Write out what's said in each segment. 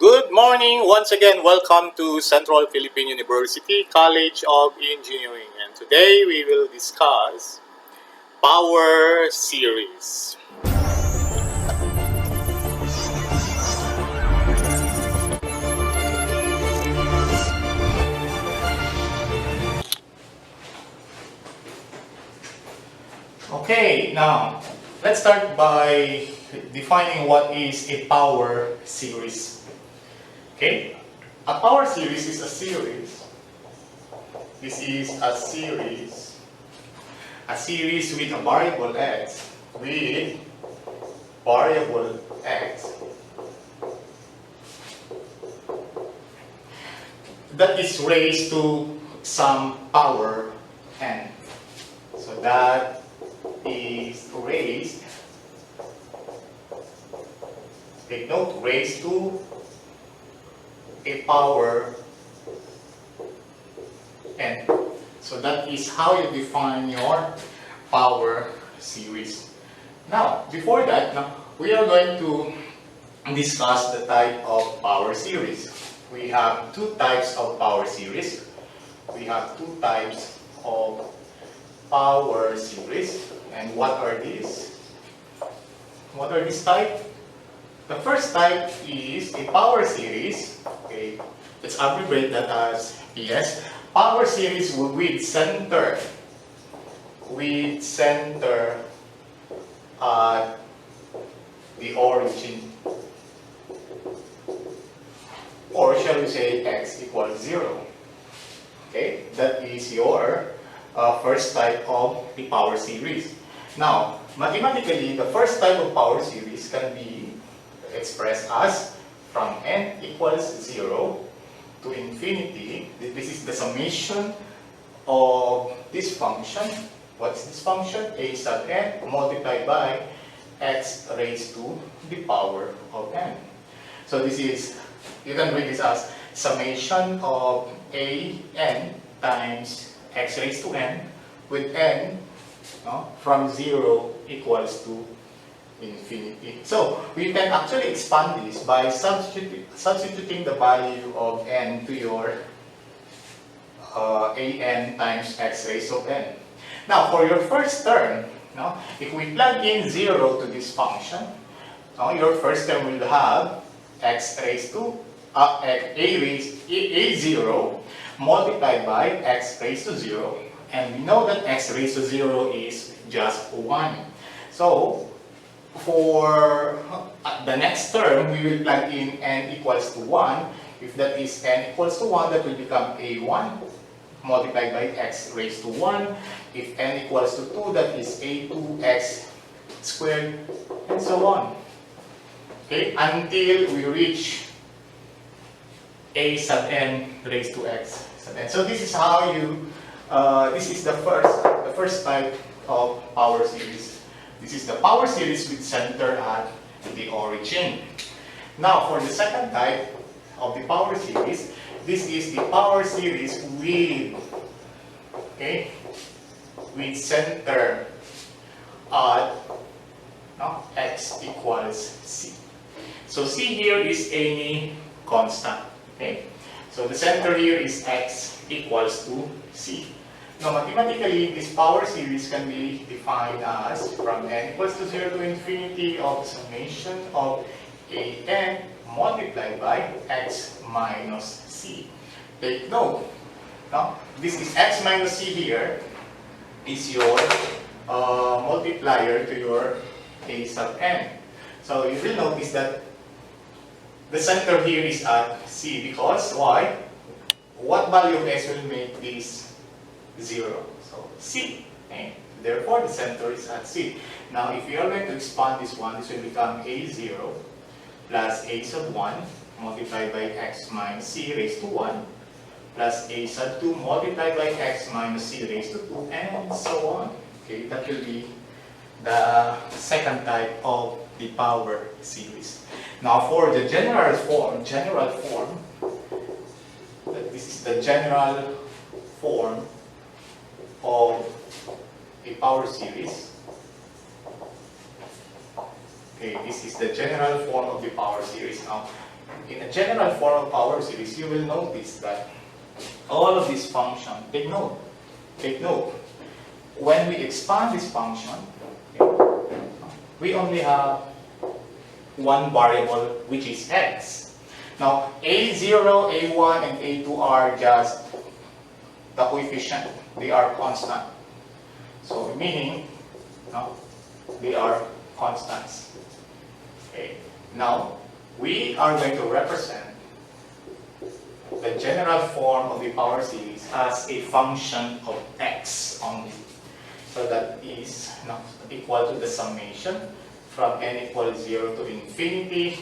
Good morning. Once again, welcome to Central Philippine University College of Engineering. And today we will discuss power series. Okay, now let's start by defining what is a power series. Okay, a power series is a series. This is a series with a variable x, that is raised to some power n. So that is raised, take note, raised to a power n. So that is how you define your power series. Now, before that, we are going to discuss the type of power series. We have two types of power series. We have two types of power series. And what are these? What are these types? The first type is a power series. Okay, let's abbreviate that as PS. Power series with center at the origin, or shall we say x equals 0. Okay, that is your first type of the power series. Now, mathematically, the first type of power series can be expressed as from n equals 0 to infinity. This is the summation of this function. What's this function? A sub n multiplied by x raised to the power of n. So this is, you can read this as summation of a n times x raised to n with n from 0 equals to infinity. So we can actually expand this by substituting the value of n to your an times x raised to n. Now for your first term, if we plug in 0 to this function, your first term will have x raised to a0 multiplied by x raised to 0, and we know that x raised to 0 is just 1. So for the next term, we will plug in n equals to 1. If that is n equals to 1, that will become a1 multiplied by x raised to 1. If n equals to 2, that is a2x squared, and so on. Okay, until we reach a sub n raised to x sub n. So this is how you, this is the first type of power series. This is the power series with center at the origin. Now for the second type of the power series, this is the power series with, with center at x equals c. So c here is any constant. Okay, so the center here is x equals to c. Now mathematically, this power series can be defined as from n equals to 0 to infinity of summation of a n multiplied by x minus c. Take note, this is x minus c here is your multiplier to your a sub n. So you will notice that the center here is at c, because why? What value of x will make this 0? So c. Okay? Therefore, the center is at c. Now, if you are going to expand this one, this will become a0 plus a sub 1 multiplied by x minus c raised to 1 plus a sub 2 multiplied by x minus c raised to 2, and so on. Okay, that will be the second type of the power series. Now for the general form, this is the general form of a power series. Okay, this is the general form of the power series. Now, in a general form of power series, you will notice that all of this function, take note, when we expand this function, okay, we only have one variable, which is x. Now, a0, a1, and a2 are just the coefficient. They are constant. So, meaning, no, they are constants. Okay. Now, we are going to represent the general form of the power series as a function of x only. So that is equal to the summation from n equals 0 to infinity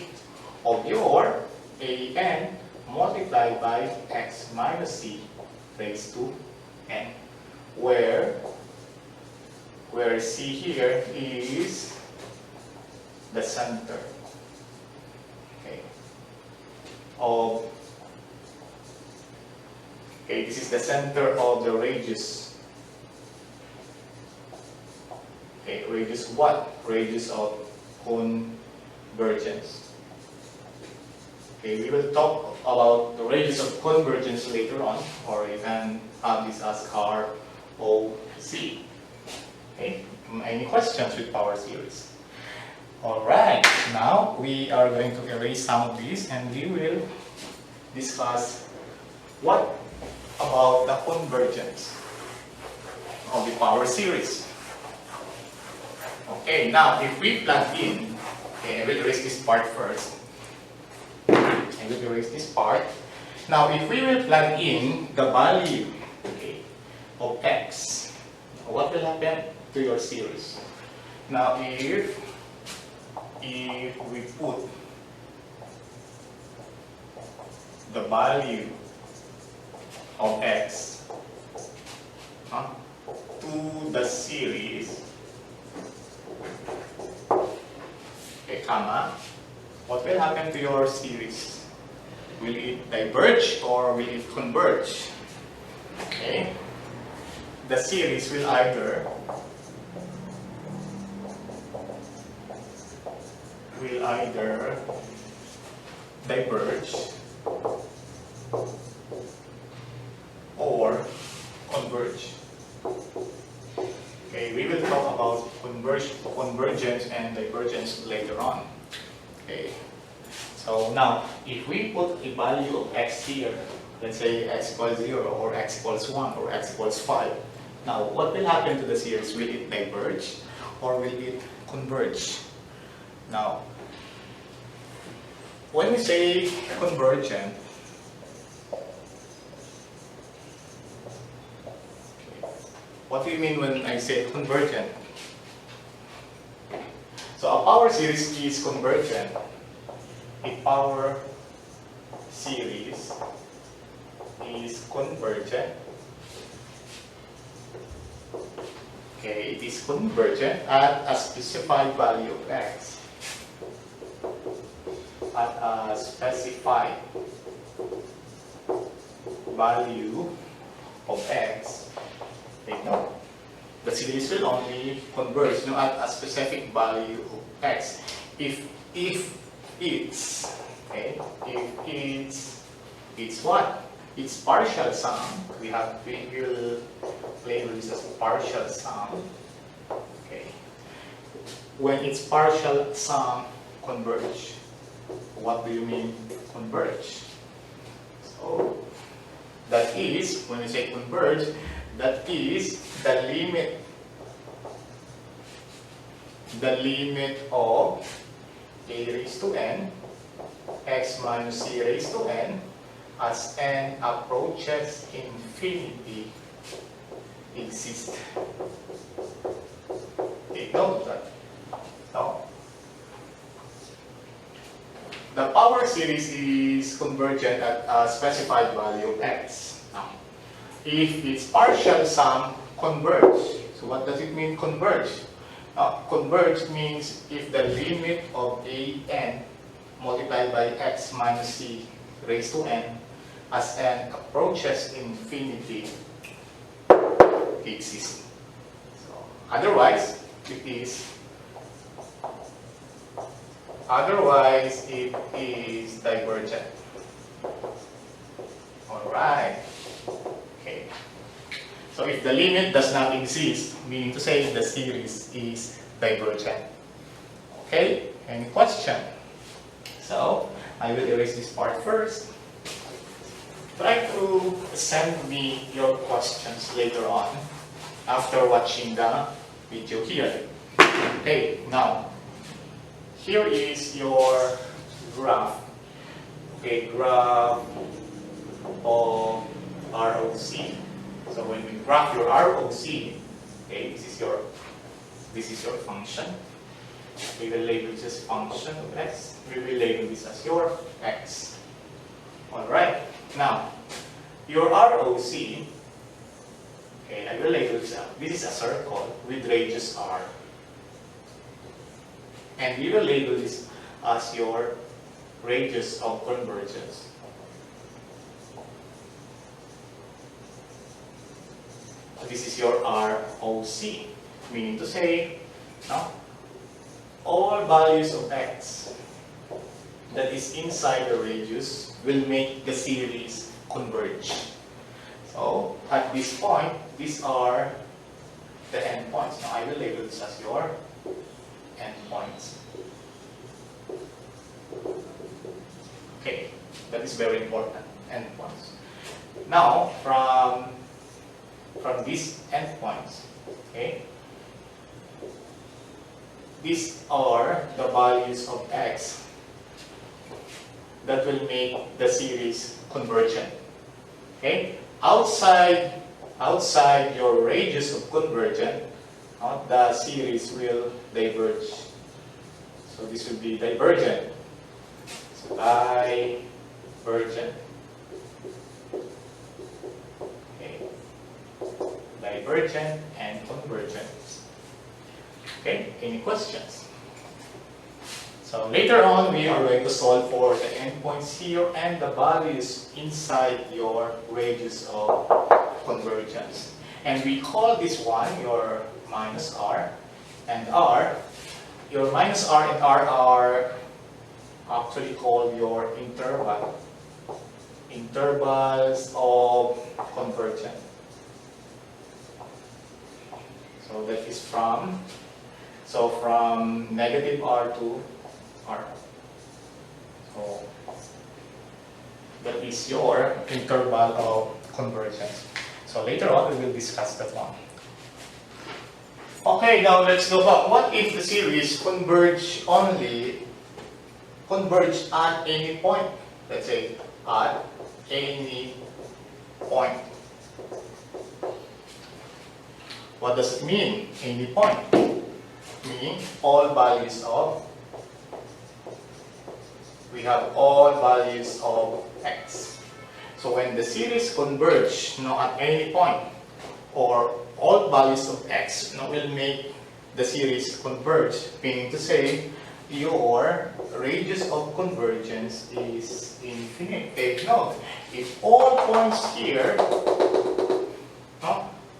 of your an multiplied by x minus c raised to n, where c here is the center, okay, this is the center of the radius. Okay, radius what? Radius of convergence. Okay, we will talk about the radius of convergence later on, or you can have this as ROC. Okay, any questions with power series? Alright, now we are going to erase some of these and we will discuss what about the convergence of the power series. Okay, now if we plug in, okay, I will erase this part first. I will erase this part. Now if we will plug in the value, okay, of x, what will happen to your series? Now if we put the value of x to the series, okay, comma, what will happen to your series? Will it diverge or will it converge? Okay, the series will either diverge or converge. Okay, we will talk about convergence and divergence later on. Okay, so now if we put a value of x here, let's say x equals 0 or x equals 1 or x equals 5, now what will happen to the series? Will it diverge or will it converge? Now, when we say convergent, what do you mean when I say convergent? So a power series is convergent. A power series is convergent. Okay, it is convergent at a specified value of x. At a specified value of x, take note, the series will only converge at a specific value of x if it's what? It's partial sum. We will label this as partial sum. Okay. When it's partial sum converge. What do you mean converge? So that is, when you say converge, that is the limit of a raised to n, x minus c raised to n, as n approaches infinity exist. Take note of that. No? The power series is convergent at a specified value of x. Now, if its partial sum converge, so what does it mean converge? Converge means if the limit of an multiplied by x minus c raised to n as n approaches infinity exists. So, otherwise, it is Otherwise, it is divergent. Alright. Okay. So if the limit does not exist, meaning to say the series is divergent. Okay? Any question? So, I will erase this part first. Try to send me your questions later on after watching the video here. Okay, now, here is your graph. Okay, graph of ROC. So when we graph your ROC, okay, this is your function. We will label this function of x. We will label this as your x. Alright. Now, your ROC, okay, I will label this out. This is a circle with radius r. And we will label this as your radius of convergence. This is your ROC, meaning to say, no, all values of x that is inside the radius will make the series converge. So at this point, these are the endpoints. Now I will label this as your endpoints. Okay, that is very important, endpoints. Now from these endpoints, okay, these are the values of x that will make the series convergent. Okay, outside your radius of convergent, the series will diverge. So this will be divergent. So divergent. Okay, divergent and convergent. Okay, any questions? So later on, we are going to solve for the endpoints here and the values inside your radius of convergence. And we call this one your minus r and r. Your minus r and r are actually called your intervals of convergence. So that is from negative r to r. So that is your interval of convergence. So later on we will discuss that one. Okay, now let's go back. What if the series converge at any point? Let's say at any point. What does it mean? Any point. Meaning all values of, we have all values of x. So when the series converge at any point, or all values of x will make the series converge, meaning to say your radius of convergence is infinite. Take note, if all points here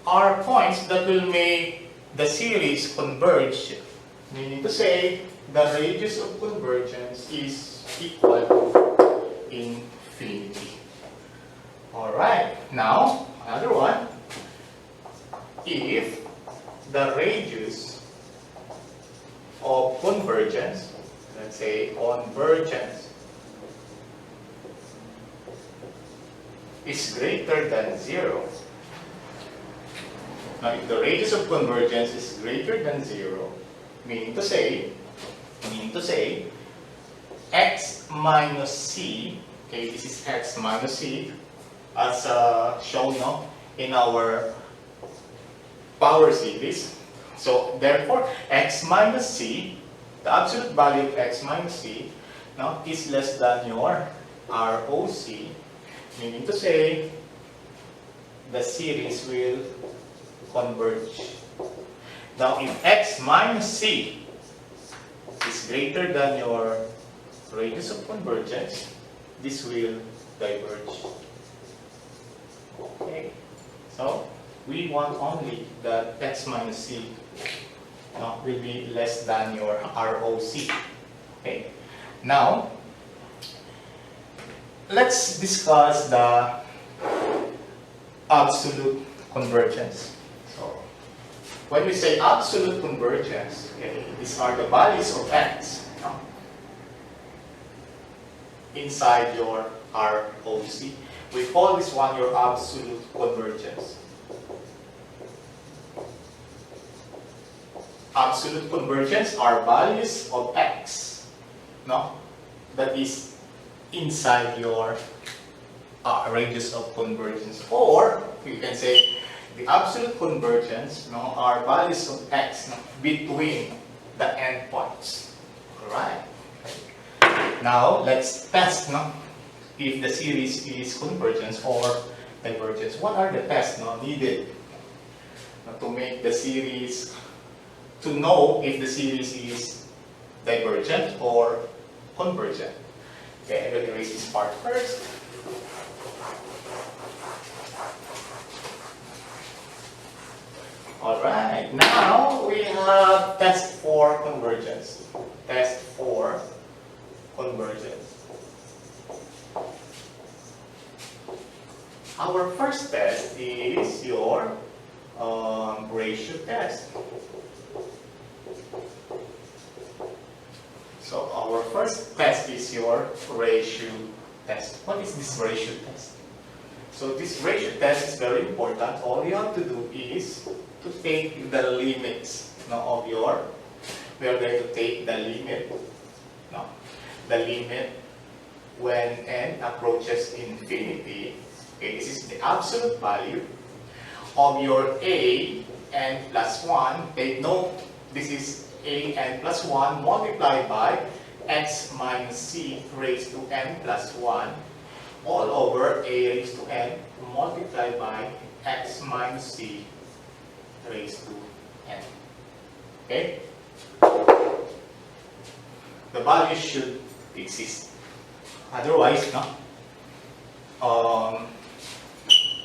are points that will make the series converge, meaning to say the radius of convergence is equal to infinity. Alright, now another one. If the radius of convergence, let's say convergence, is greater than 0. Now if the radius of convergence is greater than 0, meaning to say x minus c, okay, this is x minus c as shown in our power series. So therefore x minus c, the absolute value of x minus c is less than your ROC, meaning to say the series will converge. Now if x minus c is greater than your radius of convergence, this will diverge. Okay, so we want only that x minus c will be less than your ROC. Okay. Now, let's discuss the absolute convergence. So, when we say absolute convergence, okay, these are the values of x, no, inside your ROC. We call this one your absolute convergence. Absolute convergence are values of x, no, that is inside your radius of convergence, or you can say the absolute convergence, no, are values of x, no, between the endpoints. All right. Now let's test, no, if the series is convergence or divergence. What are the tests, no, needed, no, to make the series, to know if the series is divergent or convergent? Okay, I'm going to erase this part first. Alright, now we have test for convergence. Test for convergence. Our first test is your ratio test. So our first test is your ratio test. What is this ratio test? So this ratio test is very important. All you have to do is to take the limits, no, of your, we are going to take the limit, no, the limit when n approaches infinity. Okay, this is the absolute value of your a n plus 1. Take note, this is a n plus 1 multiplied by x minus c raised to n plus 1 all over a raised to n multiplied by x minus c raised to n. Okay? The value should exist. Otherwise, no?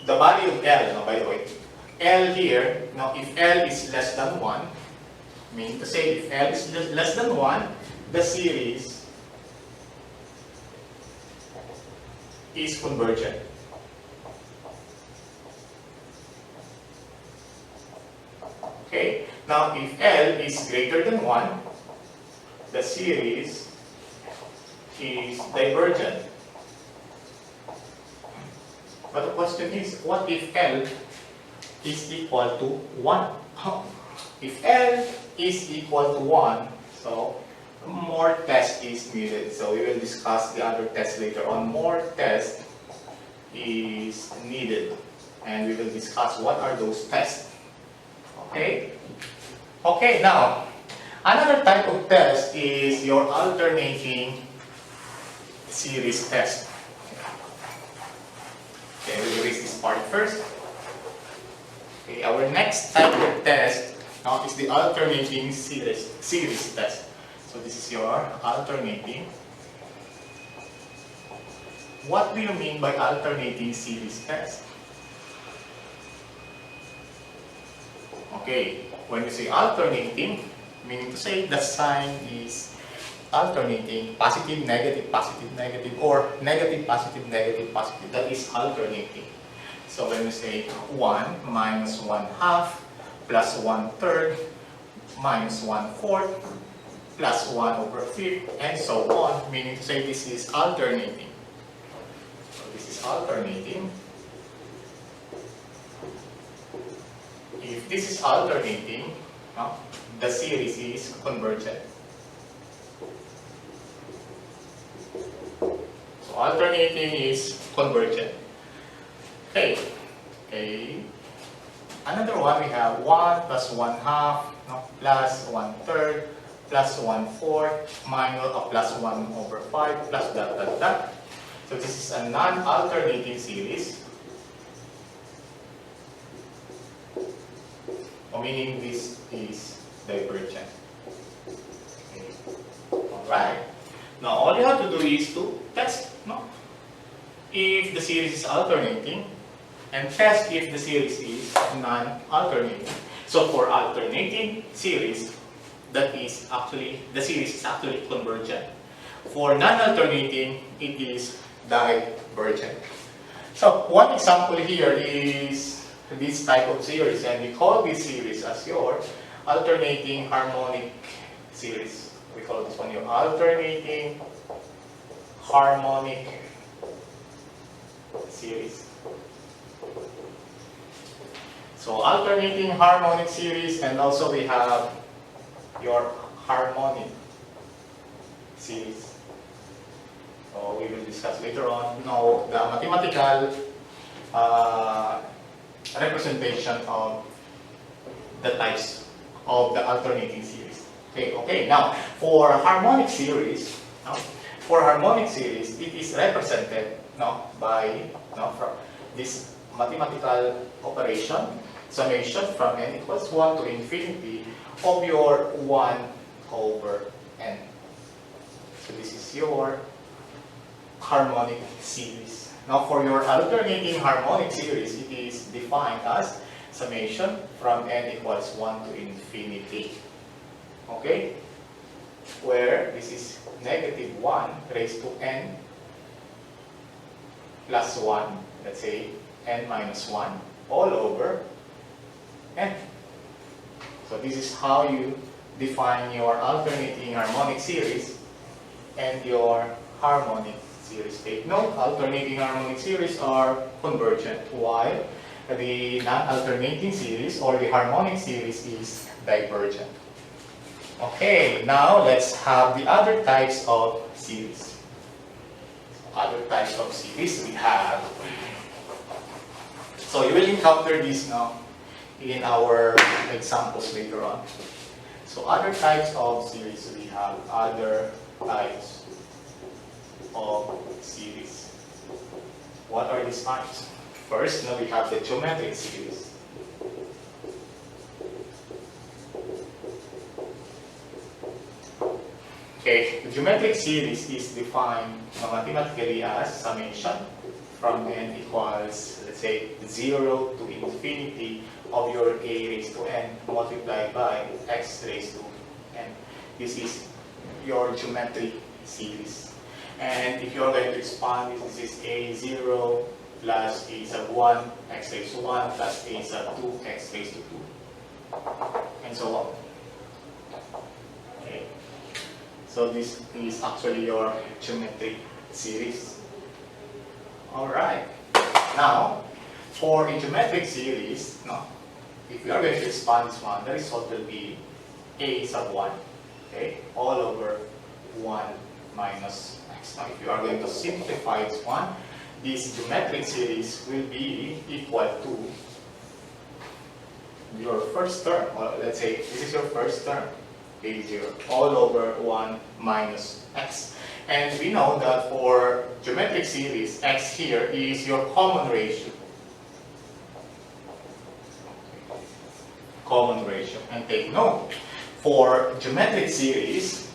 The value of L, no, by the way, L here, now if L is less than 1, meaning to say if L is less than 1, the series is convergent. Okay, now if L is greater than 1, the series is divergent. But the question is, what if L is equal to 1? If L is equal to 1, so more test is needed. So we will discuss the other test later on. More test is needed. And we will discuss what are those tests. Okay? Okay, now, another type of test is your alternating series test. Okay, we'll erase this part first. Okay, our next type of test now is the alternating series test. So this is your alternating. What do you mean by alternating series test? Okay, when we say alternating, meaning to say the sign is alternating, positive, negative, or negative, positive, that is alternating. So when we say 1 minus 1/2 plus 1/3 minus 1/4 plus 1/5 and so on, meaning to say this is alternating. So this is alternating. If this is alternating, the series is convergent. So alternating is convergent. Okay. Okay. Another one we have 1 plus 1/2 plus 1/3 plus 1/4 minus plus 1/5 plus dot. So this is a non-alternating series. Meaning this is divergent. Okay. Alright. Now all you have to do is to test, if the series is alternating, and test if the series is non-alternating. So for alternating series, that is actually, the series is actually convergent. For non-alternating, it is divergent. So one example here is this type of series, and we call this series as your alternating harmonic series. We call this one your alternating harmonic series. So alternating harmonic series, and also we have your harmonic series. So we will discuss later on. Now, the mathematical representation of the types of the alternating series. Okay. Now, for harmonic series, it is represented by from this mathematical operation, summation from n equals 1 to infinity of your 1 over n. So this is your harmonic series. Now for your alternating harmonic series, it is defined as summation from n equals 1 to infinity. Okay? Where this is negative 1 raised to n plus 1, let's say n minus 1, all over n. So this is how you define your alternating harmonic series and your harmonic series. Take note, alternating harmonic series are convergent, while the non-alternating series or the harmonic series is divergent. Okay, now let's have the other types of series. Other types of series we have. So you will encounter this now in our examples later on. So other types of series, we have other types of series. What are these types? First, now we have the geometric series. Okay, the geometric series is defined mathematically as summation from n equals, let's say, 0 to infinity of your a raised to n multiplied by x raised to n. This is your geometric series. And if you're going to expand this is a0 plus a sub 1, x raised to 1 plus a sub 2, x raised to 2, and so on. Okay. So this is actually your geometric series. Alright. Now, for a geometric series, if we are going to expand this one, the result will be a sub 1, okay, all over 1 minus x. Now, if you are going to simplify this one, this geometric series will be equal to your first term, or let's say this is your first term, a0, all over 1 minus x. And we know that for geometric series, x here is your common ratio. Common ratio. And take note, for geometric series,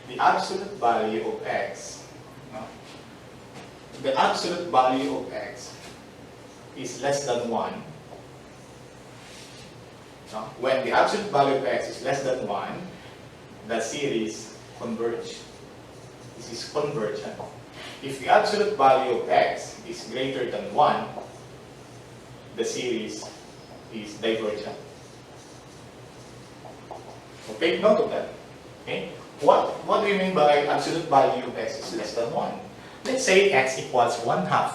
the absolute value of x, the absolute value of x is less than 1. When the absolute value of x is less than 1, the series converge. This is convergent. If the absolute value of x is greater than 1, the series is divergent. So take note of that. Okay? What do you mean by absolute value of x is less than 1? Let's say x equals 1/2.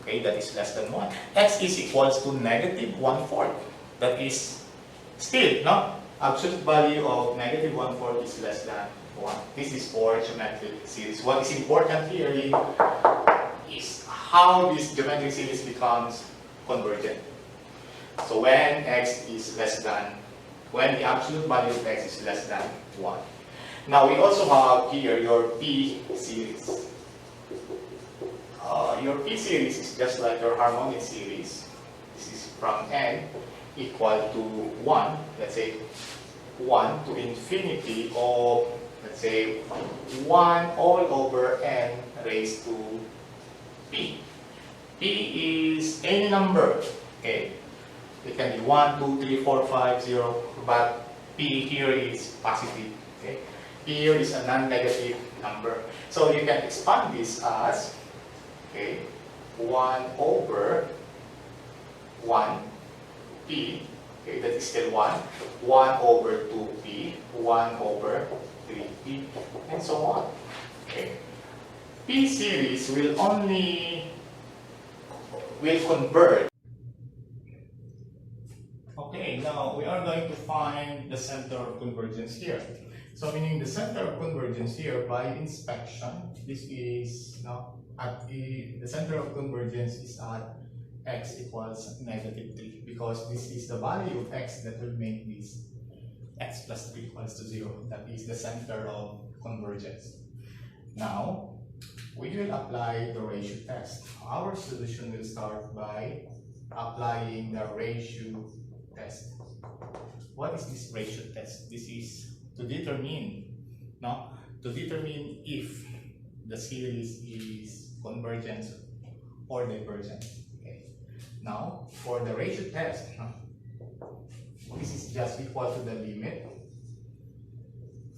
Okay, that is less than 1. X is equals to negative 1/4. That is still, absolute value of negative 1/4 is less than 1. This is for geometric series. What is important here is how this geometric series becomes convergent. So when the absolute value of x is less than 1. Now we also have here your P series. Your P series is just like your harmonic series. This is from n equal to 1, let's say 1 to infinity of, let's say, 1 all over n raised to p. P is any number, okay? It can be 1, 2, 3, 4, 5, 0, but P here is positive. Okay? Here is a non-negative number. So you can expand this as, okay, 1 over 1 P, okay, that is still 1, 1 over 2P, 1 over 3P, and so on. Okay. P series will converge. Okay, now we are going to find the center of convergence here. So meaning the center of convergence here by inspection, this is the center of convergence is at x equals -3, because this is the value of x that will make this x plus 3 equals to 0. That is the center of convergence. Now, we will apply the ratio test. Our solution will start by applying the ratio test. What is this ratio test? This is to determine if the series is convergent or divergent. Okay. Now, for the ratio test, this is just equal to the limit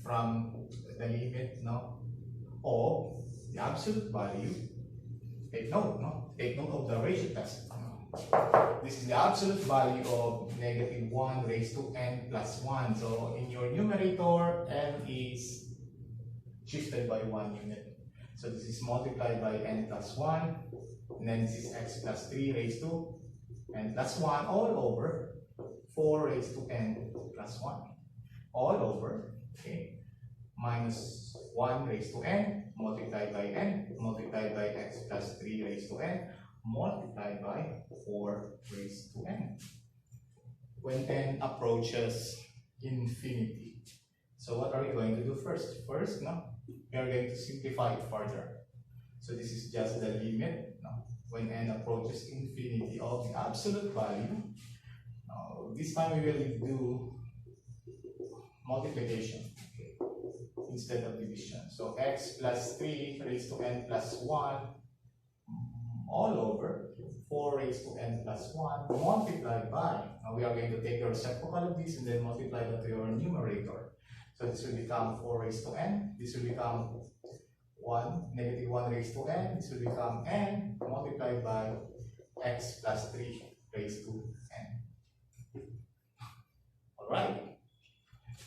from the limit of the absolute value. Take note of the ratio test. This is the absolute value of -1 raised to n plus 1. So in your numerator, n is shifted by 1 unit. So this is multiplied by n plus 1, and then this is x plus 3 raised to n plus 1 all over 4 raised to n plus 1 all over, okay, minus 1 raised to n multiplied by n multiplied by x plus 3 raised to n multiplied by 4 raised to n when n approaches infinity. So what are we going to do first? First, we are going to simplify it further. So this is just the limit when n approaches infinity of the absolute value. Now, this time we will do multiplication, okay, instead of division. So x plus 3 raised to n plus 1 all over 4 raised to n plus 1 multiplied by, now we are going to take the reciprocal of this and then multiply that to your numerator. So this will become 4 raised to n, this will become -1 raised to n, this will become n multiplied by x plus 3 raised to n. Alright.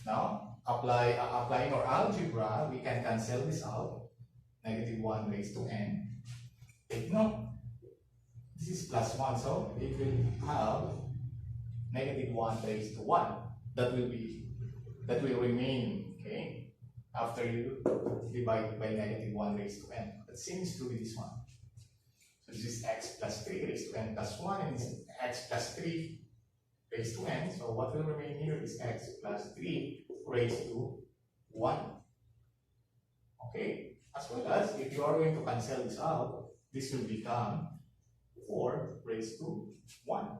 Now, applying our algebra, we can cancel this out. -1 raised to n. Take note, this is plus 1, so it will have -1 raised to 1. That will remain, okay, after you divide by -1 raised to n. That seems to be this one. So this is x plus 3 raised to n plus 1, and this is x plus 3 raised to n. So what will remain here is x plus 3 raised to 1. Okay, as well as if you are going to cancel this out, this will become 4 raised to 1.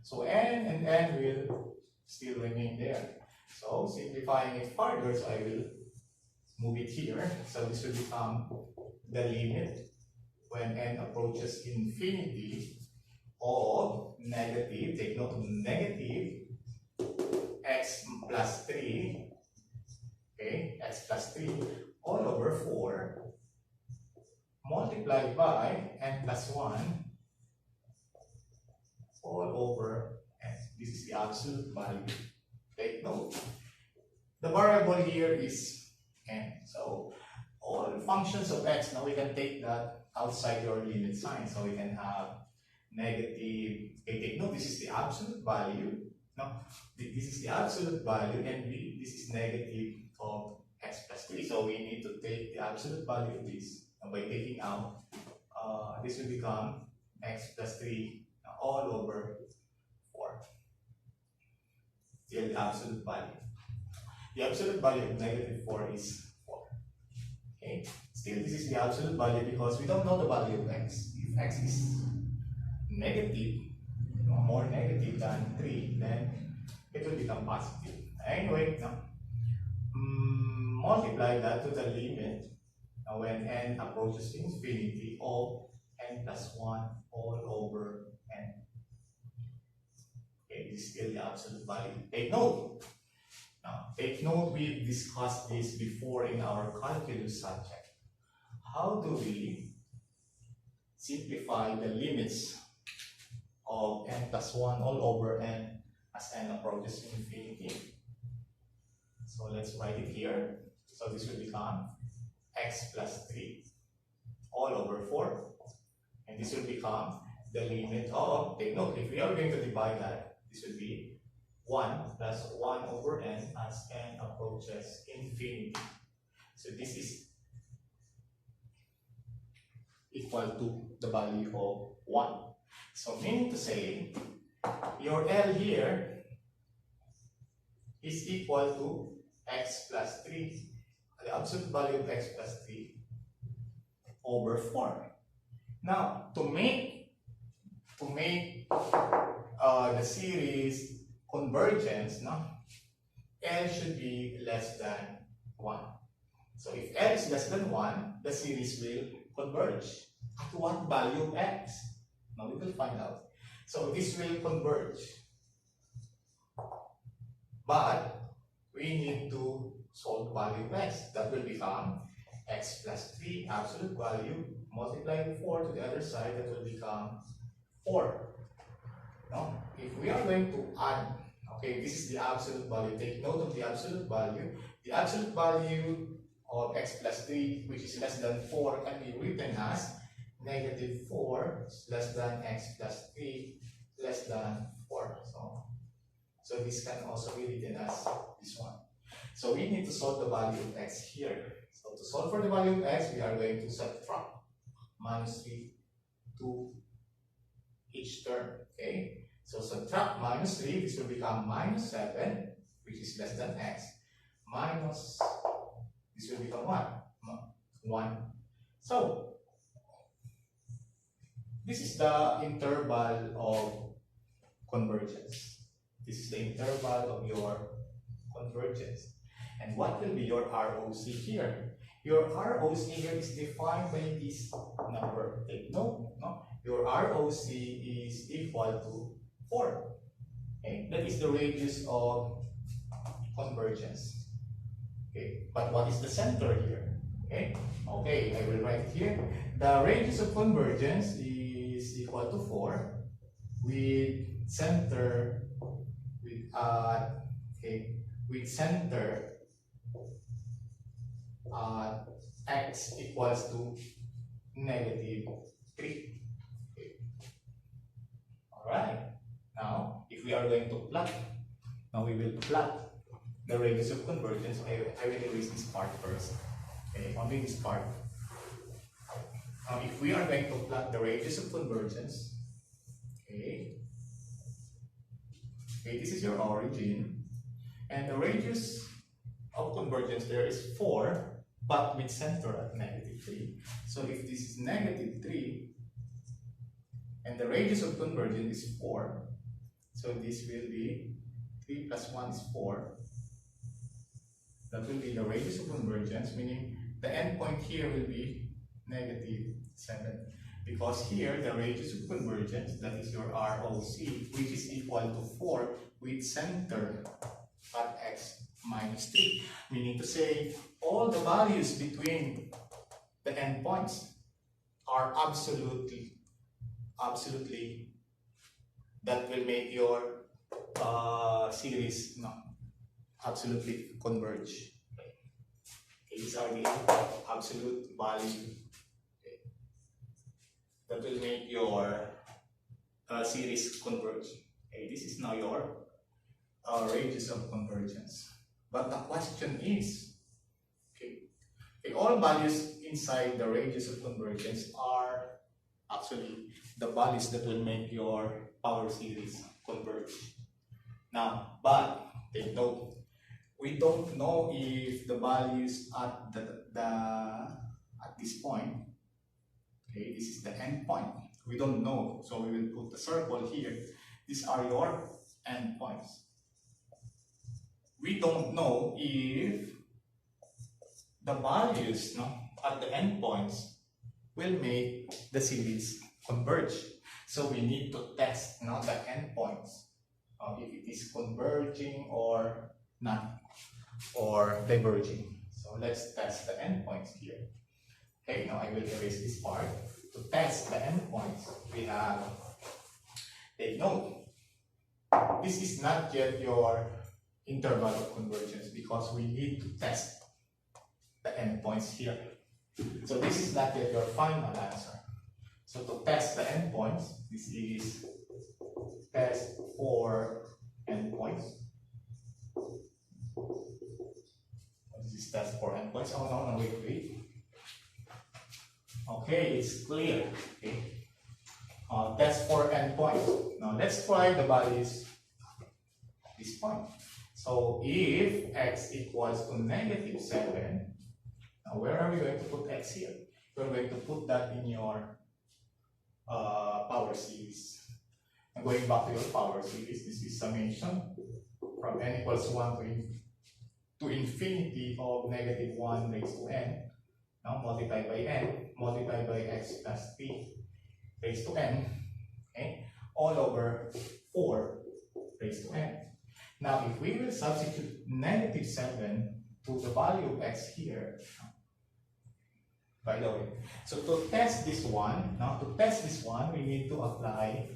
So n and n will still remain there. So simplifying it further, so I will move it here. So this will become the limit when n approaches infinity of negative, take note of negative, x plus 3, okay, x plus 3 all over 4 multiplied by n plus 1 all over n. This is the absolute value. Take note. The variable here is n. So all functions of x, now we can take that outside your limit sign. So we can have negative, okay, take note, this is the absolute value. No, this is the absolute value, and this is negative of x plus 3. So we need to take the absolute value of this. And by taking out, this will become x plus 3 all over 4. Still the absolute value. The absolute value of -4 is 4. Okay. Still, this is the absolute value because we don't know the value of x. If x is negative, more negative than 3, then it will become positive. Anyway, multiply that to the limit when n approaches infinity of n plus 1 all over n. Okay, this is still the absolute value. Take note, Now, take note, we discussed this before in our calculus subject. How do we simplify the limits of n plus 1 all over n as n approaches infinity? So let's write it here. So this will become x plus 3 all over 4. And this will become the limit of, take note, if we are going to divide that, this will be 1 plus 1 over n as n approaches infinity. So this is equal to the value of 1. So meaning to say, your L here is equal to x plus 3, the absolute value of x plus 3 over 4. Now, to make the series convergence, no, L should be less than 1. So if L is less than 1, the series will converge. At what value of x? Now we will find out. So this will converge. But we need to solve the value of x. That will become x plus 3 absolute value multiplied 4 to the other side, that will become 4. Now, if we are going to add, okay, this is the absolute value. Take note of the absolute value. The absolute value of x plus 3, which is less than 4, can be written as negative 4 is less than x plus 3 less than 4. So this can also be written as this one. So we need to solve the value of x here. So to solve for the value of x, we are going to subtract minus 3 to each term. Okay? So subtract minus 3, this will become minus 7, which is less than x, minus, this will become 1. So this is the interval of convergence. This is the interval of your convergence. And what will be your ROC here? Your ROC here is defined by this number. Take note, no? Your ROC is equal to 4. Okay? That is the radius of convergence. Okay? But what is the center here? Okay? Okay, I will write it here. The radius of convergence is equal to 4 with center with center x equals to negative 3. Okay. Alright. Now, if we are going to plot, now we will plot the radius of convergence. I will erase this part first. Okay, only this part. Now, if we are going to plot the radius of convergence, okay, this is your origin, and the radius of convergence there is 4, but with center at negative 3. So if this is negative 3, and the radius of convergence is 4, so this will be 3 plus 1 is 4. That will be the radius of convergence, meaning the endpoint here will be negative 7. Because here, the radius of convergence, that is your ROC, which is equal to 4 with center at x minus 3. Meaning to say, all the values between the endpoints are absolutely, that will make your series absolutely converge. Okay, these are the absolute value that will make your series converge. Okay, this is now your radius of convergence. But the question is, okay, all values inside the radius of convergence are actually the values that will make your power series converge. Now, but take note, we don't know if the values at at this point, okay, this is the end point. We don't know, so we will put the circle here. These are your end points. We don't know if the values at the end points will make the series converge. So we need to test the end points, if it is converging or not. or diverging. So let's test the endpoints here. Okay, now I will erase this part. To test the endpoints, we have, take note, this is not yet your interval of convergence because we need to test the endpoints here. So this is not yet your final answer. So to test the endpoints, this is test for endpoints. This is test for endpoints. Oh no, wait. Okay, it's clear. Okay. Test for endpoints. Now let's try the values at this point. So if x equals to -7, now where are we going to put x here? We're going to put that in your power series. And going back to your power series, this is summation from n equals 1 to infinity of -1 raised to n. Now multiplied by n, multiplied by x plus p raised to n, okay, all over 4 raised to n. Now if we will substitute -7 to the value of x here, by the way, so to test this one, we need to apply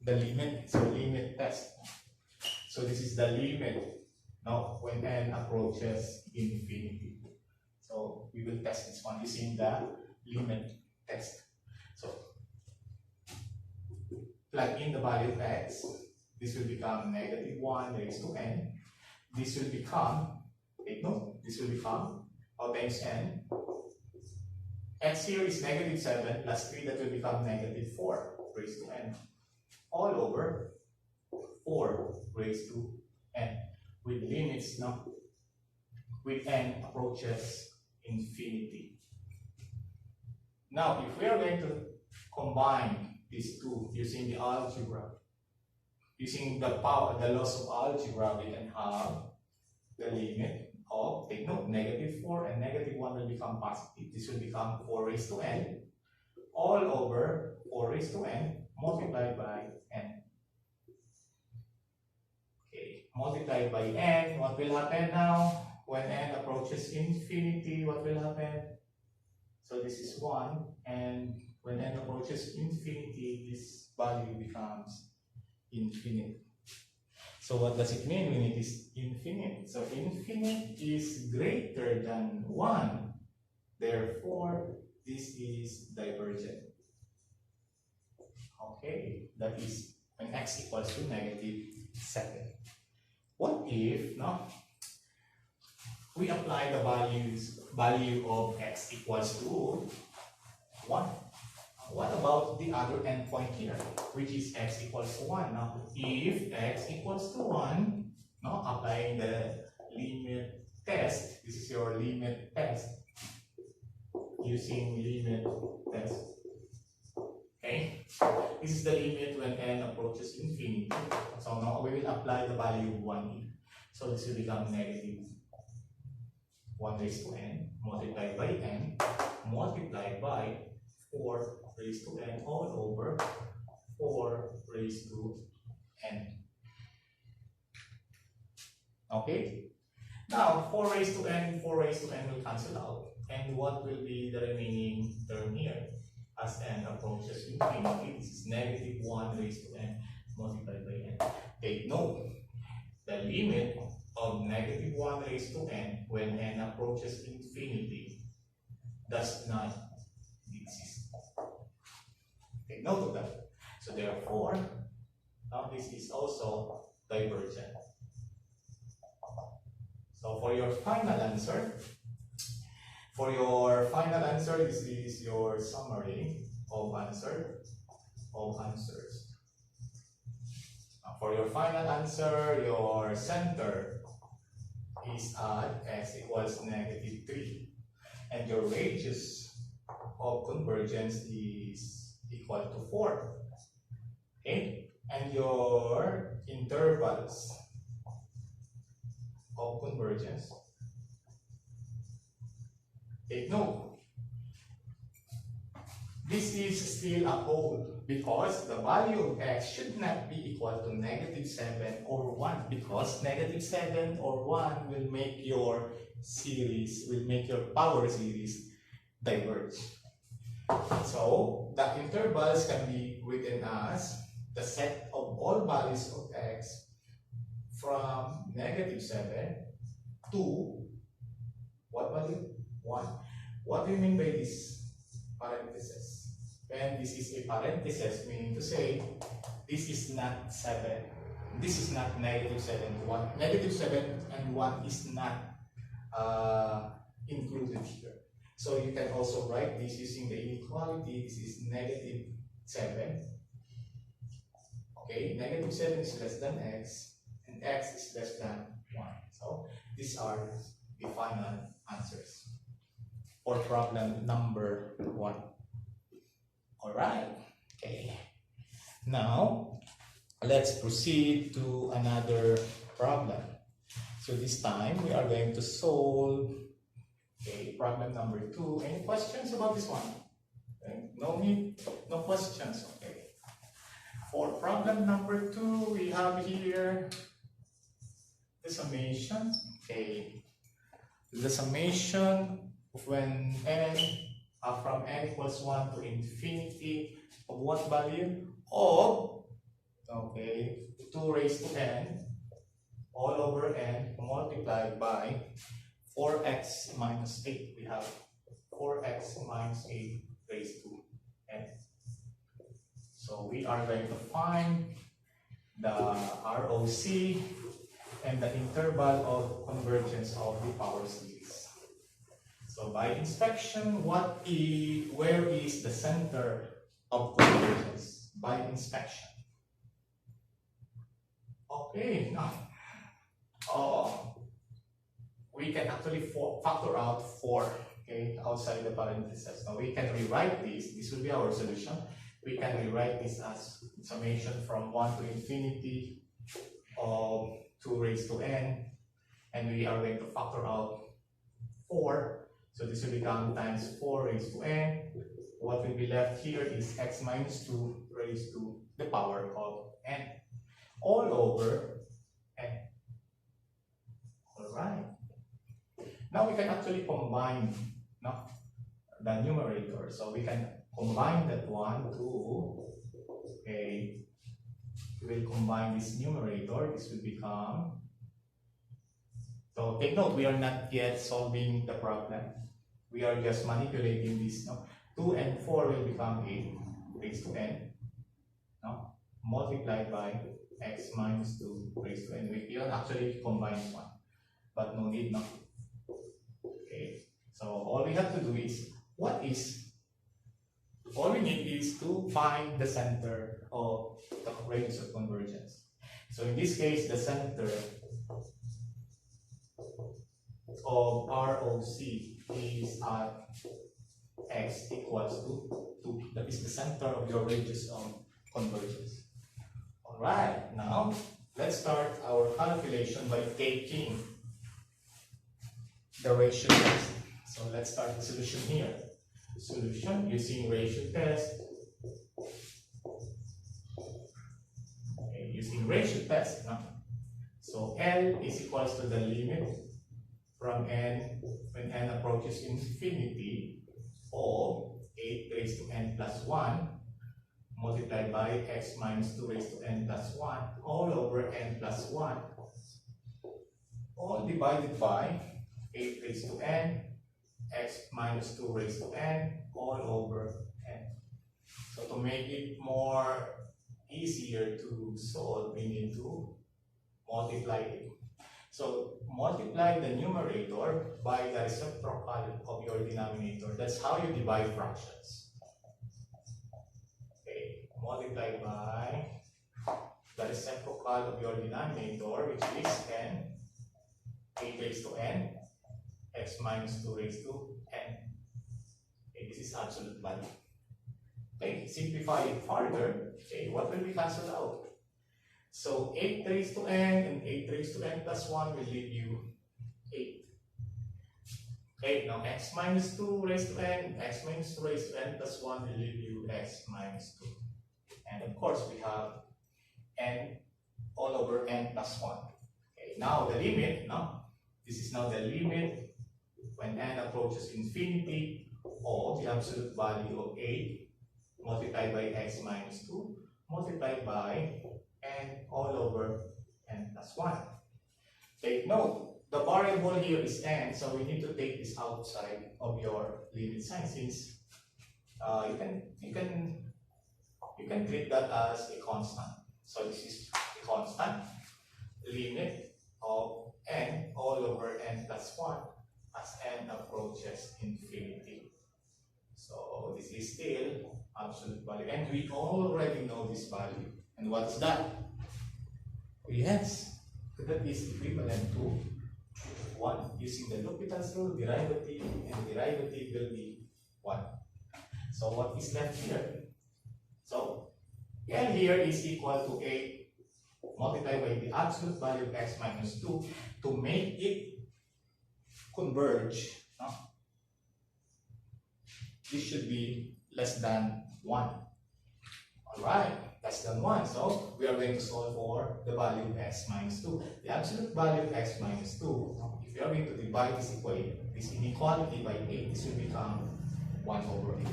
the limit. So limit test. So this is the limit now when n approaches infinity. So we will test this one using the limit test. So plug in the value of x. This will become -1 raised to n. This will become, take note, this will become how times n. X here is -7 plus 3, that will become -4 raised to n. All over 4 raised to n. With limits now, with n approaches infinity. Now, if we are going to combine these two using the algebra, using the laws of algebra, we can have the limit of, take note, -4 and -1 will become positive. This will become 4 raised to n all over 4 raised to n multiplied by n. Okay, multiplied by n, what will happen now? When n approaches infinity, what will happen? So this is 1, and when n approaches infinity, this value becomes infinite. So what does it mean when it is infinite? So infinite is greater than 1. Therefore, this is divergent. Okay, that is when x equals to -7. What if we apply the value of x equals to 1? What about the other endpoint here, which is x equals to 1? Now, if x equals to 1, applying the limit test, this is your limit test, using limit test. Okay, this is the limit when n approaches infinity. So now we will apply the value of 1 here. So this will become -1 raised to n multiplied by n multiplied by 4 raised to n all over 4 raised to n. Okay? Now, 4 raised to n, 4 raised to n will cancel out. And what will be the remaining term here? As n approaches infinity, this is -1 raised to n multiplied by n. Take note, the limit of -1 raised to n when n approaches infinity does not exist. Take note of that. So therefore, now this is also divergent. So for your final answer, this is your summary of answers. For your final answer, your center is at x equals -3, and your radius of convergence is equal to 4. Okay, and your intervals of convergence, take note, this is still a whole because the value of x should not be equal to -7 or 1 because -7 or 1 will make your power series diverge. So the intervals can be written as the set of all values of x from -7 to what value? 1. What do you mean by this parenthesis? When this is a parenthesis, meaning to say this is not 7. This is not -7 to 1. -7 and 1 is not included here. So you can also write this using the inequality. This is -7. Okay, -7 is less than x, and x is less than 1. So these are the final answers for problem number 1. Alright, okay. Now, let's proceed to another problem. So this time, we are going to solve problem number 2. Any questions about this one? Okay. No questions, okay. For problem number 2, we have here the summation. Okay. The summation of when n from n equals 1 to infinity of what value? Of 2 raised to n all over n multiplied by 4x minus 8. We have 4x minus 8 raised to n. So we are going to find the ROC and the interval of convergence of the power series. So by inspection, where is the center of convergence? By inspection. Okay, now we can actually factor out 4 outside the parentheses. Now we can rewrite this. This will be our solution. We can rewrite this as summation from 1 to infinity of 2 raised to n, and we are going to factor out 4. So this will become times 4 raised to n. What will be left here is x minus 2 raised to the power of n all over n. Alright. Now we can actually combine the numerator. So we can combine that one to we will combine this numerator. This will become, so take note, we are not yet solving the problem. We are just manipulating this. 2 and 4 will become 8 raised to n multiplied by x minus 2 raised to n. We can actually combine one, but no need. Okay, so all we have to do is, all we need is to find the center of the radius of convergence. So in this case, the center of ROC is at x equals to 2. That is the center of your radius of convergence. Alright, now let's start our calculation by taking the ratio test. So let's start the solution here. Solution using ratio test. Using ratio test. So L is equals to the limit from n when n approaches infinity of 8 raised to n plus 1 multiplied by x minus 2 raised to n plus 1 all over n plus 1 all divided by 8 raised to n x minus 2 raised to n all over n. So to make it more easier to solve, we need to multiply it. So multiply the numerator by the reciprocal of your denominator. That's how you divide fractions. Okay, multiply by the reciprocal of your denominator, which is n, 8 raised to n, x minus 2 raised to n. Okay, this is absolute value. Okay, simplify it further. Okay, what will we cancel out? So 8 raised to n and 8 raised to n plus 1 will leave you 8. Okay, now x minus 2 raised to n, x minus 2 raised to n plus 1 will leave you x minus 2. And of course, we have n all over n plus 1. Okay, now the limit, no? This is now the limit when n approaches infinity of the absolute value of 8 multiplied by x minus 2 multiplied by n all over n plus 1. Take note, the variable here is n, so we need to take this outside of your limit sign since you can treat that as a constant. So this is a constant limit of n all over n plus 1 as n approaches infinity. So this is still absolute value, and we already know this value. And what is that? Yes, that is equivalent to 1. Using the L'Hopital's rule, derivative and derivative will be 1. So what is left here? So L here is equal to 8 multiplied by the absolute value of x minus 2 to make it converge. No? This should be less than 1. Alright, less than 1. So we are going to solve for the value of x minus 2. The absolute value of x minus 2, if you are going to divide this equation, this inequality by 8, this will become 1 over 8.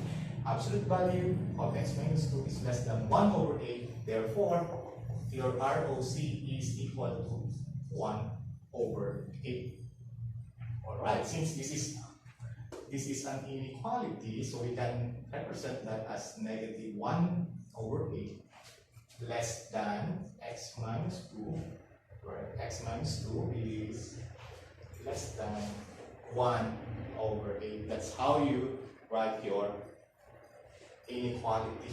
Absolute value of x minus 2 is less than 1 over 8. Therefore, your ROC is equal to 1 over 8. Alright, since this is an inequality, so we can represent that as negative 1 over 8 less than x minus 2, where x minus 2 is less than 1 over 8. That's how you write your inequality.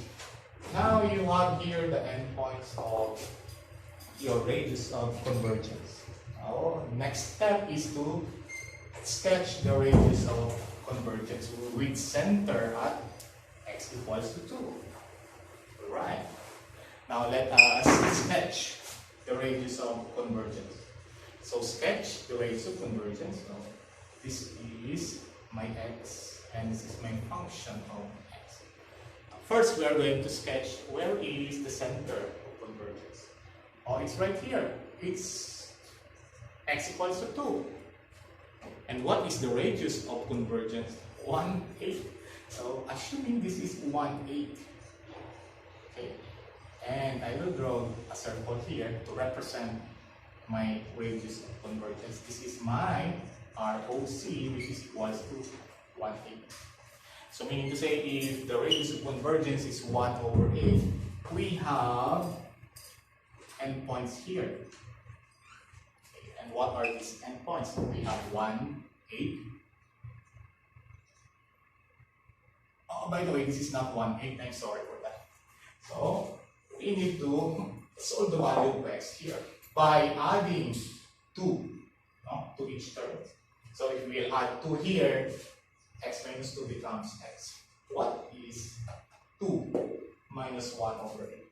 Now you have here the endpoints of your radius of convergence. Our next step is to sketch the radius of convergence with center at x equals to 2. Right. Now let us sketch the radius of convergence. So sketch the radius of convergence. So this is my x and this is my function of x. First, we are going to sketch where is the center of convergence. Oh, it's right here. It's x equals to 2. And what is the radius of convergence? 1/8. So assuming this is 1/8. Okay. And I will draw a circle here to represent my radius of convergence. This is my ROC, which is equals to 1/8. So meaning to say, if the radius of convergence is 1 over 8, we have endpoints here. Okay. And what are these endpoints? We have 1, 8. Oh, by the way, this is not 1/8. I'm sorry for that. So we need to solve the value of x here by adding 2 to each term. So if we add 2 here, x minus 2 becomes x. What is 2 minus 1 over 8?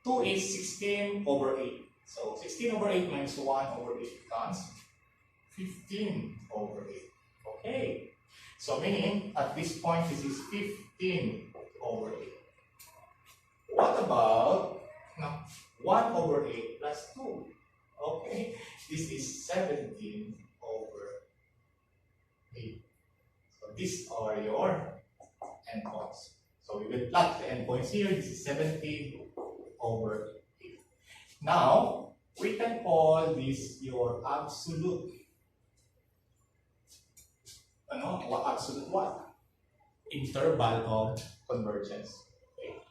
2 is 16 over 8. So 16 over 8 minus 1 over 8 becomes 15 over 8. Okay. So meaning at this point this is 15 over 8. What about 1 over 8 plus 2? Okay. This is 17 over 8. So these are your endpoints. So we will plot the endpoints here. This is 17 over 8. Now, we can call this your absolute. Absolute what? Interval of convergence. Okay.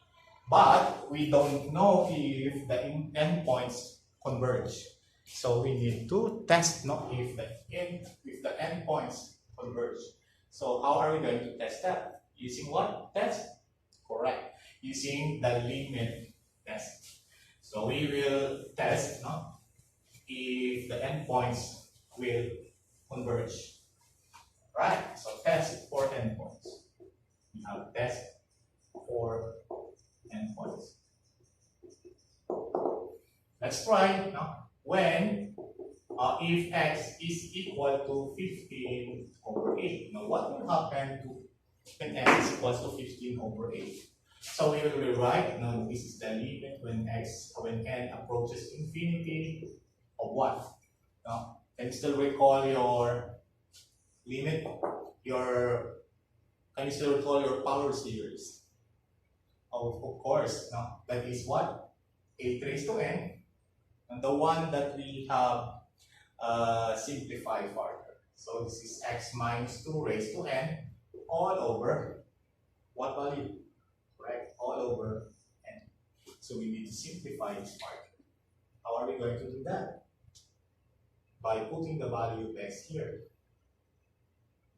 But we don't know if the endpoints converge. So we need to test if the endpoints converge. So how are we going to test that? Using what test? Correct. Using the limit test. So we will test if the endpoints will converge. Right? So test for endpoints. We have test for endpoints. Let's try when if x is equal to 15 over 8. Now, what will happen to when x is equal to 15 over 8? So we will rewrite, now this is the limit when n approaches infinity of what? Now, can you still recall your limit, can you still recall your power series? Of course, now that is what? 8 raised to n, and the one that we have simplified further. So this is x minus 2 raised to n all over what value? Right? All over n. So we need to simplify this part. How are we going to do that? By putting the value of x here.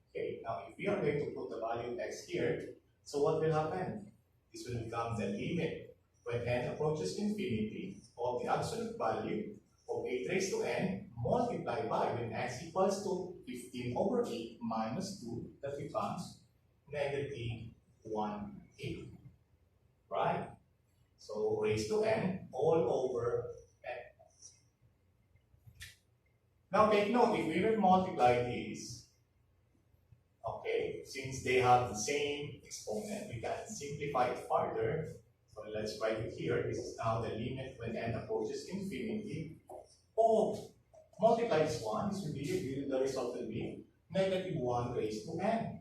Okay, now if we are going to put the value of x here, so what will happen? This will become the limit when n approaches infinity of the absolute value of 8 raised to n multiplied by when x equals to 15 over 8 minus 2, that becomes negative 1 8. Right? So raised to n all over n. Now take note, if we will multiply these, okay, since they have the same exponent, we can simplify it further. So let's write it here. This is now the limit when n approaches infinity. Oh, multiply this one, this will be, the result will be negative 1 raised to n.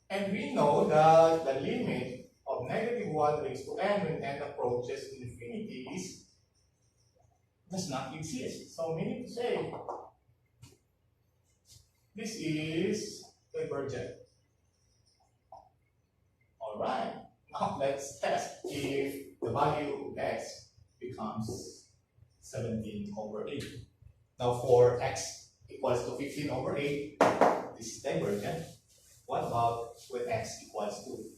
And we know that the limit of negative 1 raised to n when n approaches infinity does not exist. So meaning to say, this is divergent. Alright, now let's test if the value of x becomes 17 over 8. Now for x equals to 15 over 8, this is divergent. What about when x equals to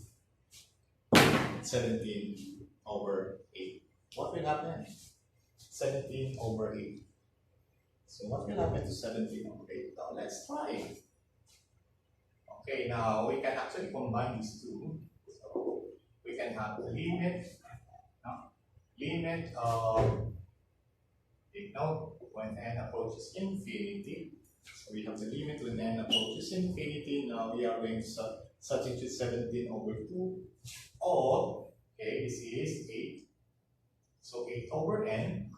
17 over 8? What will happen? 17 over 8. So what will happen to 17 over 8? Now let's try. Okay, now we can actually combine these two. So we can have the limit of, take note, when n approaches infinity. So we have the limit when n approaches infinity. Now we are going to substitute 17 over 2. Or, okay, this is 8. So 8 over n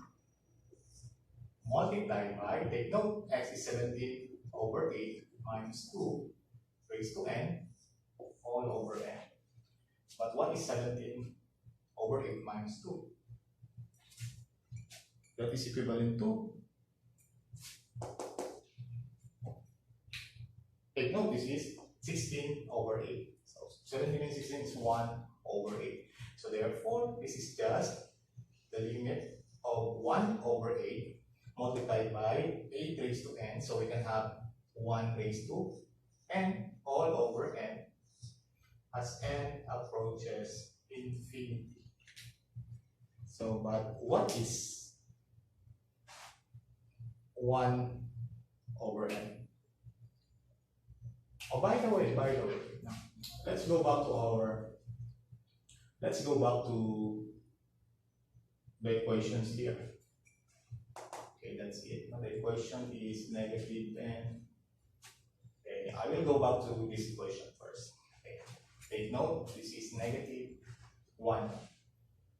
multiplied by, take note, x is 17 over 8 minus 2 raised to n all over n. But what is 17 over 8 minus 2? That is equivalent to, take note, this is 16 over 8. So 17 and 16 is 1 over 8. So therefore, this is just the limit of 1 over 8 multiplied by 8 raised to n. So we can have 1 raised to n all over n as n approaches infinity. So, but what is 1 over n? Oh, by the way, now, let's go back to the equations here. Okay, that's it. Now the equation is negative 10. Okay, I will go back to this equation first. Okay, take note, this is negative 1,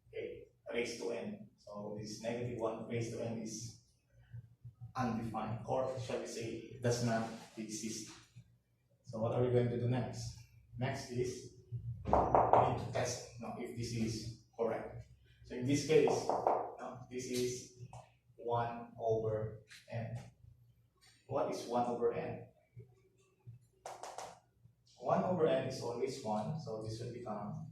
okay, raised to n. So this negative 1 raised to n is undefined, or shall we say, does not exist. So what are we going to do next? Next is we need to test if this is correct. So in this case, this is 1 over n. What is 1 over n? 1 over n is always 1, so this will become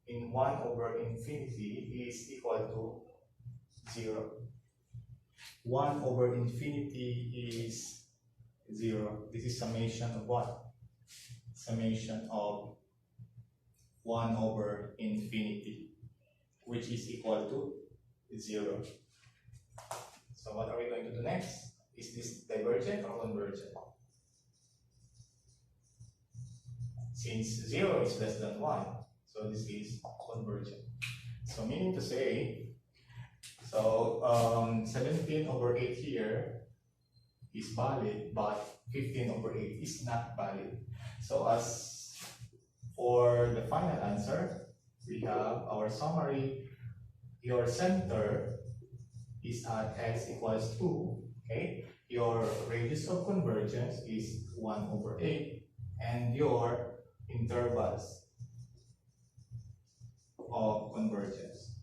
in 1 over infinity is equal to 0. 1 over infinity is 0. This is summation of what? Summation of 1 over infinity, which is equal to 0. So what are we going to do next? Is this divergent or convergent? Since 0 is less than 1, so this is convergent. So meaning to say, So 17 over 8 here is valid, but 15 over 8 is not valid. So as for the final answer, we have our summary. Your center is at x equals 2, okay? Your radius of convergence is 1 over 8, and your intervals of convergence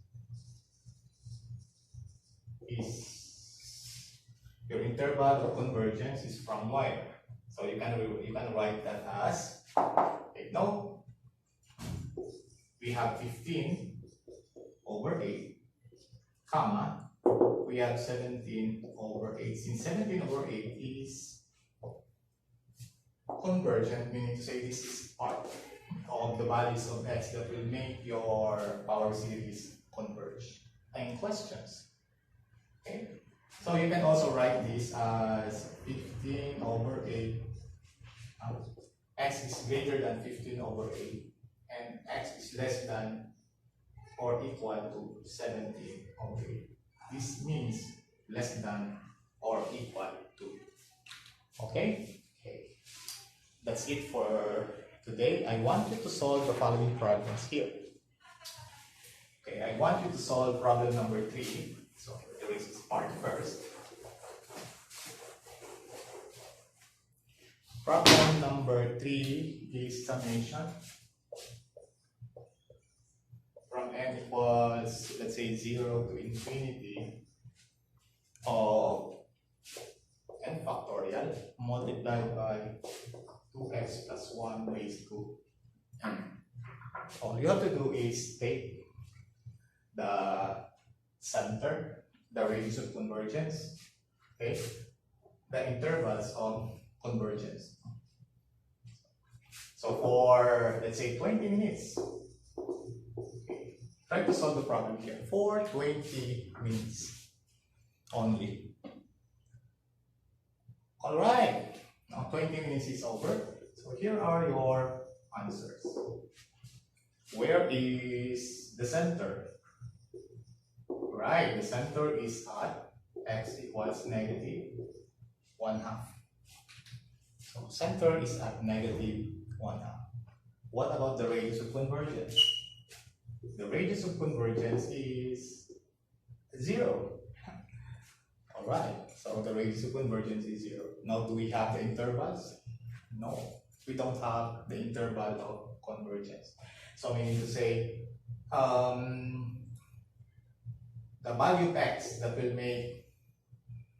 is, your interval of convergence is from y. So you can write that as, okay, no, we have 15 over 8, comma, we have 17 over 8. Since 17 over 8 is convergent, meaning to say this is part of the values of x that will make your power series converge. Any questions? Okay. So you can also write this as 15 over 8. X is greater than 15 over 8, and x is less than or equal to 17 over 8. This means less than or equal to. Okay? Okay. That's it for today. I want you to solve the following problems here. Okay, I want you to solve problem number 3. So erase this part first. Problem number 3 is summation from n equals, let's say, 0 to infinity of n factorial multiplied by 2x plus 1 raised to n. All you have to do is take the center, the radius of convergence, okay, the intervals of convergence. So for, let's say, 20 minutes, okay, try to solve the problem here for 20 minutes only. All right, now 20 minutes is over. So here are your answers. Where is the center? Right, the center is at x equals negative 1/2. So center is at negative 1/2. What about the radius of convergence? The radius of convergence is 0. Alright, so the radius of convergence is 0. Now, do we have the intervals? No, we don't have the interval of convergence. So meaning to say, the value x that will make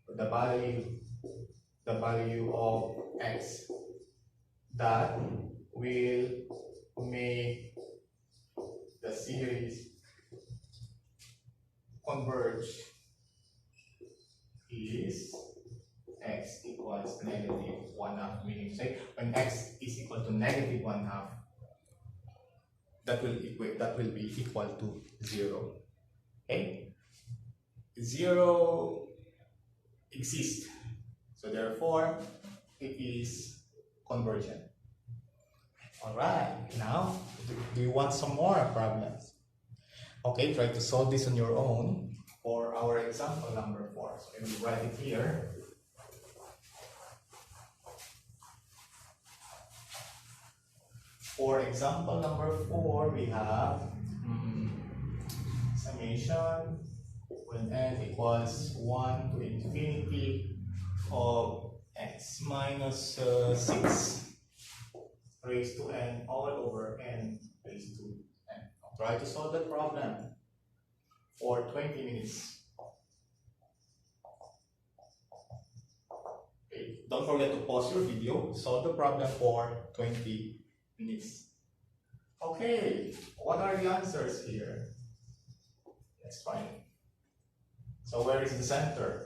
the value of x that will make the series converge is x equals negative 1/2, meaning to say when x is equal to negative 1/2, that will be equal to 0. Okay? 0 exists, so therefore it is convergent. All right, now do you want some more problems? Okay, try to solve this on your own for our example number 4. So let me write it here. For example number 4, we have summation when n equals 1 to infinity of x minus 6 raised to n all over n raised to n. I'll try to solve the problem for 20 minutes. Okay. Don't forget to pause your video, solve the problem for 20 minutes. Okay, what are the answers here? Let's find it. So where is the center?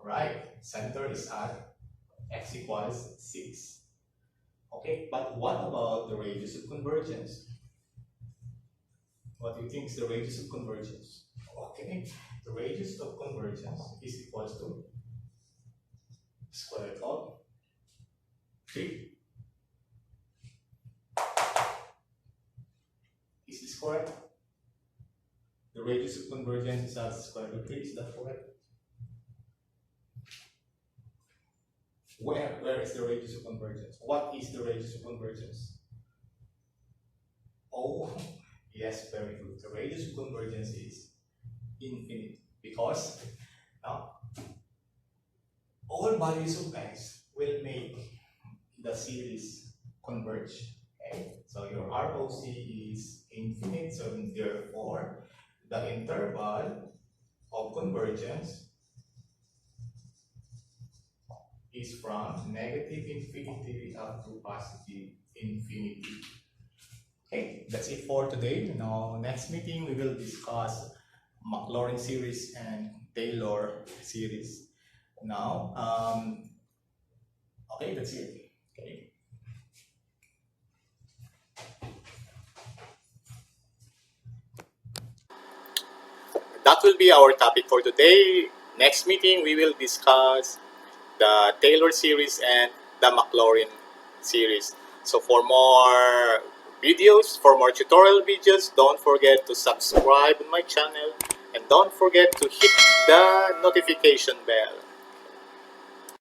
Right, center is at x equals 6. Okay, but what about the radius of convergence? What do you think is the radius of convergence? Okay, the radius of convergence is equals to square root of 3. Is this correct? The radius of convergence is as square root 3, is that correct? Where is the radius of convergence? What is the radius of convergence? Oh, yes, very good. The radius of convergence is infinite because now all values of x will make the series converge. Okay, so your ROC is infinite, so therefore the interval of convergence is from negative infinity up to positive infinity. Okay, that's it for today. Now, next meeting we will discuss Maclaurin series and Taylor series. Now, okay, that's it. Okay. That will be our topic for today. Next meeting we will discuss the Taylor series and the Maclaurin series. So for more videos, for more tutorial videos, don't forget to subscribe to my channel and don't forget to hit the notification bell.